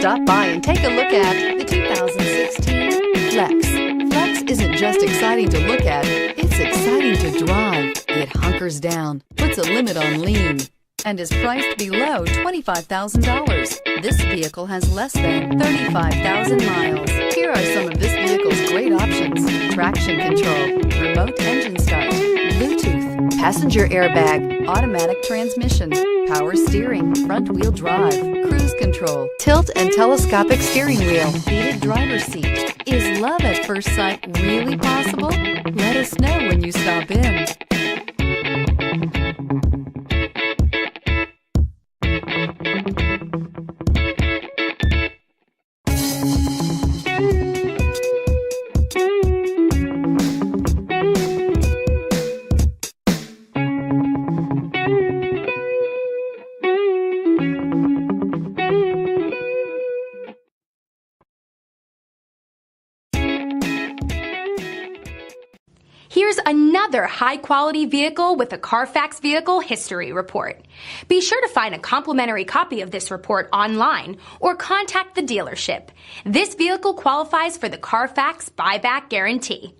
Stop by and take a look at the 2016 Flex. Flex isn't just exciting to look at, it's exciting to drive. It hunkers down, puts a limit on lean, and is priced below $25,000. This vehicle has less than 35,000 miles. Here are some of this vehicle's great options: traction control, remote engine start, Bluetooth, passenger airbag, automatic transmission, power steering, front wheel drive, cruise control, tilt and telescopic steering wheel, heated driver's seat. Is love at first sight really possible? Let us know when you stop in. Here's another high-quality vehicle with a Carfax Vehicle History Report. Be sure to find a complimentary copy of this report online or contact the dealership. This vehicle qualifies for the Carfax Buyback Guarantee.